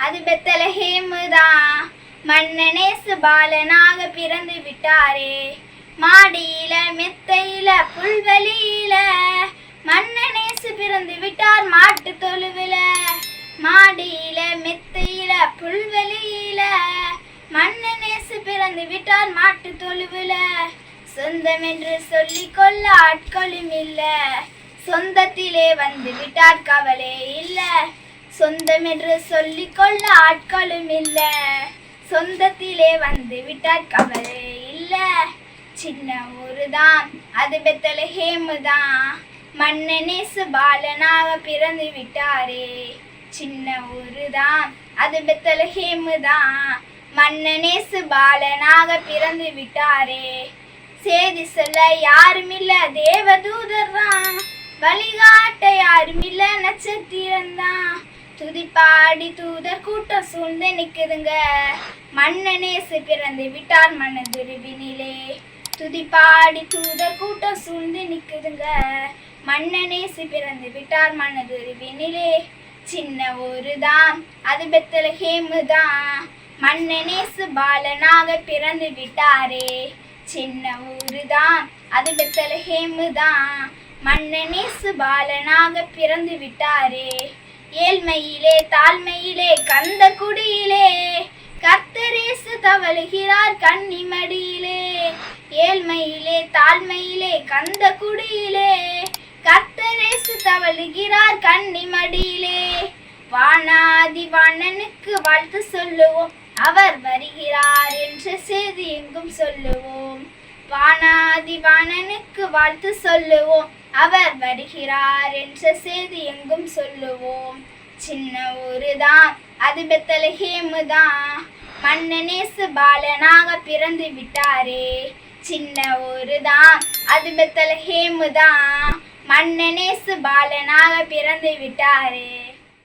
அது பெத்தலஹேமுதான். மன்னனேசு பாலனாக பிறந்து விட்டாரே. மாடியில மெத்தையில புல்வெளியில மன்னனேசு பிறந்து விட்டார் மாட்டு தொழுவில. மாடியில மெத்தையில புல்வெளியில மன்னனேசு பிறந்து விட்டார் மாட்டு தொழுவில. சொந்தம் என்று சொல்லிக் கொள்ள ஆட்களும் இல்ல, சொந்தத்திலே வந்து விட்டார் கவலை இல்ல. சொந்தம் என்று சொல்லிக் கொள்ள ஆட்களும் இல்ல, சொந்தத்திலே வந்து விட்டார் கவலை இல்ல. சின்ன ஊருதான் அது பெத்தலஹேமுதான். மன்னனேசு பாலனாக பிறந்து விட்டாரே. சின்ன ஊருதான் அது பெத்தலஹேமுதான். மன்னனேசு பாலனாக பிறந்து விட்டாரே. சேதி சொல்ல யாருமில்ல தேவதூதர் தான், வழிகாட்ட யாருமில்ல நட்சத்திரம்தான். துதிப்பாடி தூதர் கூட்டம் சூழ்ந்து நிக்குதுங்க, மன்னனேசு பிறந்து விட்டார் மனதுருவினிலே. துதிப்பாடி தூதர் கூட்டம் சூழ்ந்து நிக்குதுங்க, மன்னனேசு பிறந்து விட்டார் மனதுருவினிலே. சின்ன ஊருதான் அது பெத்தலஹேமுதான். மன்னனேசு பாலனாக பிறந்து விட்டாரே. சின்ன ஊருதான் அது பெத்தலஹேமுதான். மன்னனேசு பாலனாக பிறந்து விட்டாரே. ஏழ்மையிலே தாழ்மையிலே கந்த குடியிலே கர்த்தரேசு தவழுகிறார் கன்னிமடியிலே. ஏழ்மையிலே தாழ்மையிலே கந்த குடியிலே கர்த்தரேசு தவழுகிறார் கன்னிமடியிலே. வானாதி வாணனுக்கு வாழ்த்து சொல்லுவோம், அவர் வருகிறார் என்ற செய்தி எங்கும் சொல்லுவோம். வானாதி வாணனுக்கு வாழ்த்து சொல்லுவோம், அவர் வருகிறார் என்ற செய்தி எங்கும் சொல்லுவோம். சின்ன ஊருதான் அது பெத்தலஹேமுதான். மன்னனேசு பாலனாக பிறந்து விட்டாரே. சின்ன ஊருதான் அது பெத்தலஹேமுதான். மன்னனேசு பாலனாக பிறந்து விட்டாரே.